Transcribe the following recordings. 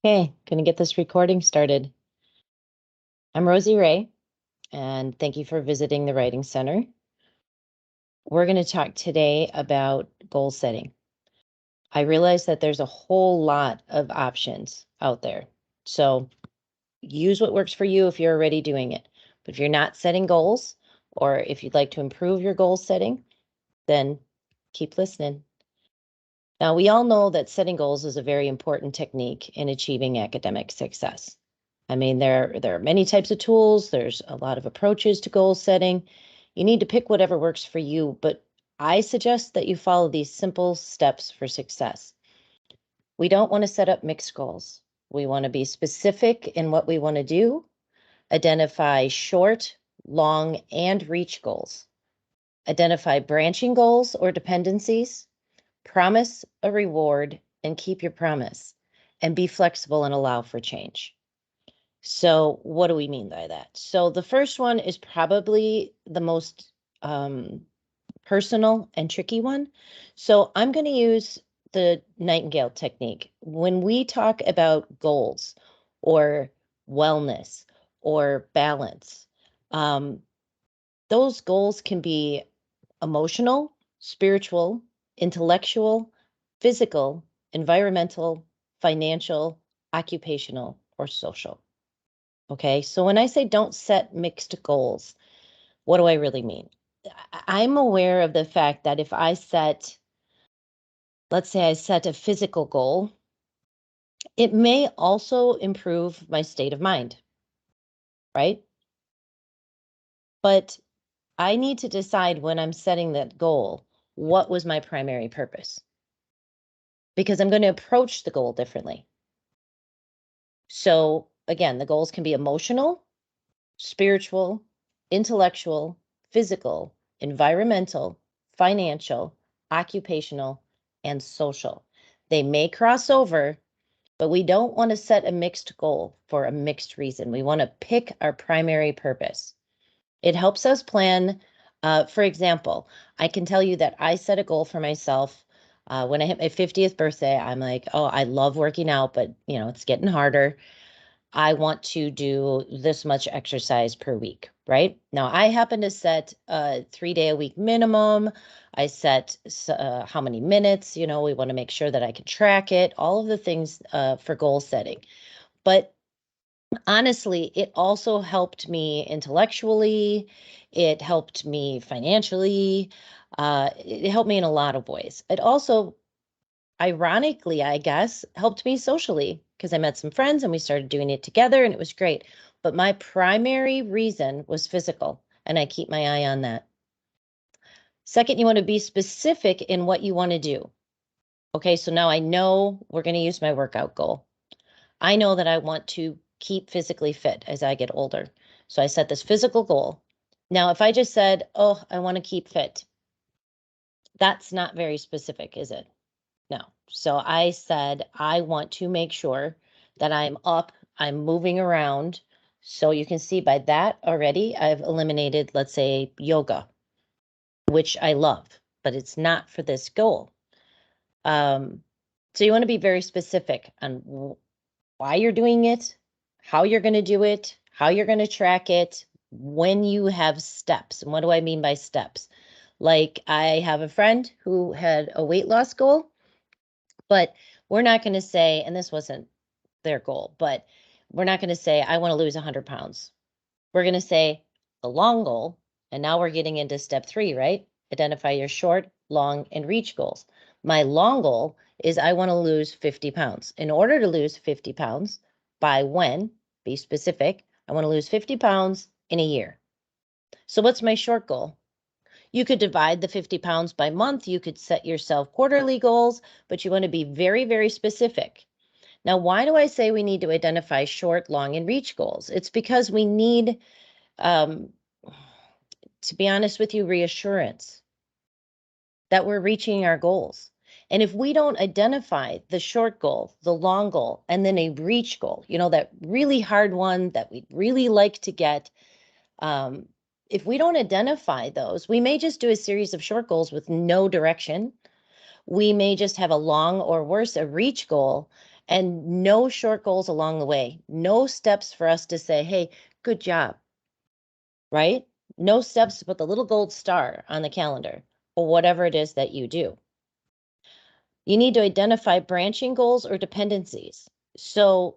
Okay, gonna get this recording started. I'm Rosie Ray, and thank you for visiting the Writing Center. We're going to talk today about goal setting. I realize that there's a whole lot of options out there. So use what works for you if you're already doing it. But if you're not setting goals, or if you'd like to improve your goal setting, then keep listening. Now, we all know that setting goals is a very important technique in achieving academic success. I mean, there are many types of tools. There's a lot of approaches to goal setting. You need to pick whatever works for you, but I suggest that you follow these simple steps for success. We don't want to set up mixed goals. We want to be specific in what we want to do, identify short, long, and reach goals, identify branching goals or dependencies, promise a reward and keep your promise, and be flexible and allow for change. So what do we mean by that? So the first one is probably the most personal and tricky one. So I'm going to use the Nightingale technique. When we talk about goals or wellness or balance, those goals can be emotional, spiritual, intellectual, physical, environmental, financial, occupational, or social. Okay, so when I say don't set mixed goals, what do I really mean? I'm aware of the fact that if I set, let's say I set a physical goal, it may also improve my state of mind, right? But I need to decide when I'm setting that goal, what was my primary purpose? Because I'm going to approach the goal differently. So again, the goals can be emotional, spiritual, intellectual, physical, environmental, financial, occupational, and social. They may cross over, but we don't want to set a mixed goal for a mixed reason. We want to pick our primary purpose. It helps us plan. For example, I can tell you that I set a goal for myself. When I hit my 50th birthday, I'm like, oh, I love working out, but it's getting harder. I want to do this much exercise per week, right? Now, I happen to set a 3-day a week minimum. I set how many minutes, we want to make sure that I can track it, all of the things for goal setting. But honestly, it also helped me intellectually. It helped me financially. It helped me in a lot of ways. It also, ironically, I guess, helped me socially because I met some friends and we started doing it together and it was great. But my primary reason was physical, and I keep my eye on that. Second, you want to be specific in what you want to do. Okay, so now I know we're going to use my workout goal. I know that I want to keep physically fit as I get older. So I set this physical goal. Now, if I just said, oh, I want to keep fit, that's not very specific, is it? No. So I said, I want to make sure that I'm up, I'm moving around. So you can see by that already, I've eliminated, let's say, yoga, which I love, but it's not for this goal. So you want to be very specific on why you're doing it, how you're going to do it, how you're going to track it, when you have steps. And what do I mean by steps? Like I have a friend who had a weight loss goal, but we're not going to say, and this wasn't their goal, but we're not going to say, I want to lose 100 pounds. We're going to say the long goal. And now we're getting into step 3, right? Identify your short, long, and reach goals. My long goal is I want to lose 50 pounds. In order to lose 50 pounds, by when? Be specific. I want to lose 50 pounds in a year. So what's my short goal? You could divide the 50 pounds by month. You could set yourself quarterly goals, but you want to be very, very specific. Now, why do I say we need to identify short, long, and reach goals? It's because we need, to be honest with you, reassurance that we're reaching our goals. And if we don't identify the short goal, the long goal, and then a reach goal, that really hard one that we'd really like to get, if we don't identify those, we may just do a series of short goals with no direction. We may just have a long or worse, a reach goal, And no short goals along the way. No steps for us to say, hey, good job, right? No steps to put the little gold star on the calendar or whatever it is that you do. You need to identify branching goals or dependencies. So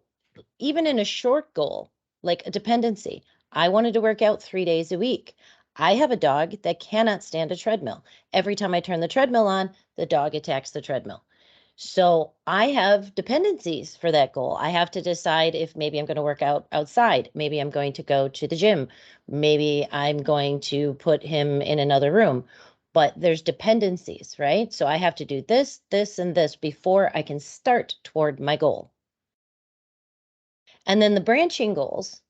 even in a short goal, like a dependency, I wanted to work out 3 days a week. I have a dog that cannot stand a treadmill. Every time I turn the treadmill on, the dog attacks the treadmill. So I have dependencies for that goal. I have to decide if maybe I'm going to work out outside. Maybe I'm going to go to the gym. Maybe I'm going to put him in another room. But there's dependencies, right? So I have to do this, this, and this before I can start toward my goal. And then the branching goals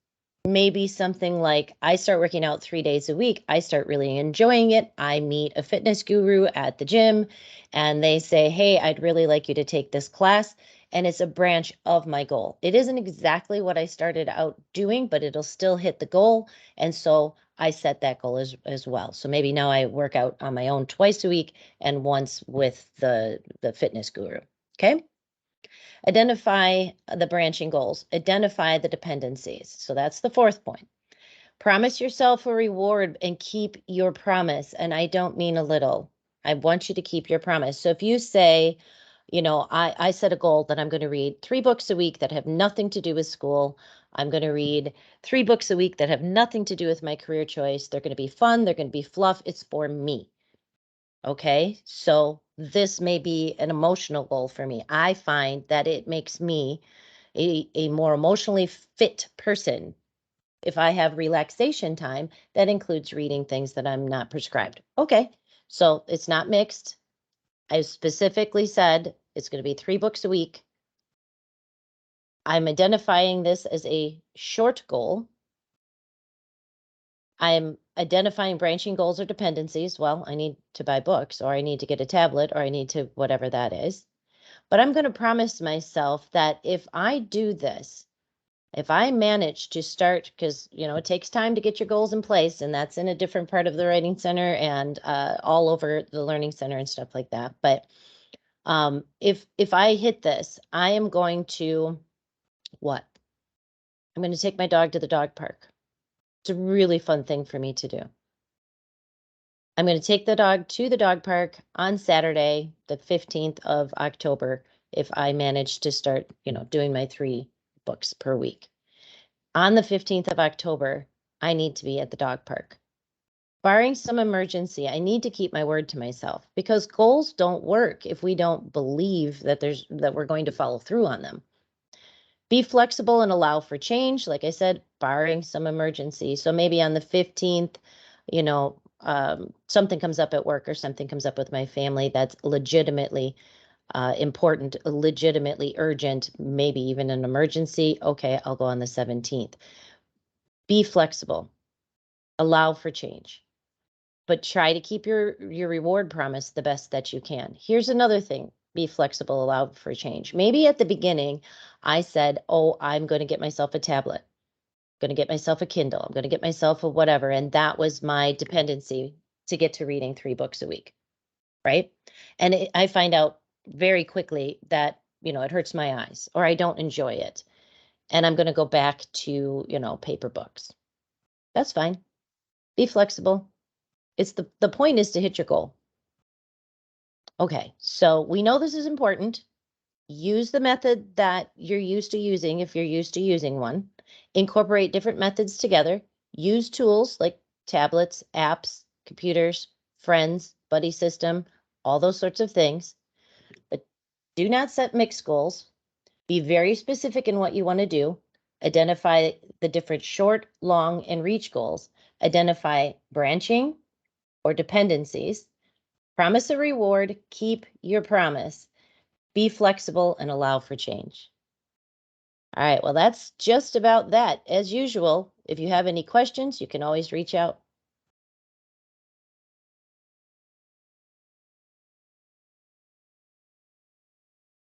may be something like I start working out 3 days a week. I start really enjoying it. I meet a fitness guru at the gym and they say, hey, I'd really like you to take this class. And it's a branch of my goal. It isn't exactly what I started out doing, but it'll still hit the goal. And so I set that goal as well. So maybe now I work out on my own twice a week and once with the fitness guru. Okay. Identify the branching goals, identify the dependencies. So that's the fourth point. Promise yourself a reward and keep your promise. And I don't mean a little. I want you to keep your promise. So if you say, you know, I set a goal that I'm going to read 3 books a week that have nothing to do with school. I'm going to read 3 books a week that have nothing to do with my career choice. They're going to be fun. They're going to be fluff. It's for me. Okay, so this may be an emotional goal for me. I find that it makes me a more emotionally fit person if I have relaxation time that includes reading things that I'm not prescribed. Okay, so it's not mixed. I specifically said it's going to be 3 books a week. I'm identifying this as a short goal. I'm identifying branching goals or dependencies. Well, I need to buy books, or I need to get a tablet, or I need to whatever that is. But I'm going to promise myself that if I do this, if I manage to start, because, you know, it takes time to get your goals in place, and that's in a different part of the Writing Center and all over the Learning Center and stuff like that. But if I hit this, I am going to what? I'm going to take my dog to the dog park. It's a really fun thing for me to do. I'm going to take the dog to the dog park on Saturday, the 15th of October, if I manage to start, you know, doing my 3 books per week. On the 15th of October, I need to be at the dog park. Barring some emergency, I need to keep my word to myself because goals don't work if we don't believe that we're going to follow through on them. Be flexible and allow for change. Like I said, barring some emergency. So maybe on the 15th, you know, something comes up at work or something comes up with my family that's legitimately important, legitimately urgent, maybe even an emergency. Okay, I'll go on the 17th. Be flexible, allow for change, but try to keep your reward promise the best that you can. Here's another thing. Be flexible, allow for change. Maybe at the beginning, I said, oh, I'm going to get myself a tablet. I'm going to get myself a Kindle. I'm going to get myself a whatever. And that was my dependency to get to reading 3 books a week, right? And I find out very quickly that, you know, it hurts my eyes or I don't enjoy it. And I'm going to go back to, you know, paper books. That's fine. Be flexible. It's the point is to hit your goal. Okay, so we know this is important. Use the method that you're used to using if you're used to using one. Incorporate different methods together. Use tools like tablets, apps, computers, friends, buddy system, all those sorts of things. But do not set mixed goals. Be very specific in what you want to do. Identify the different short, long, and reach goals. Identify branching or dependencies. Promise a reward, keep your promise, be flexible, and allow for change. All right, well, that's just about that. As usual, if you have any questions, you can always reach out.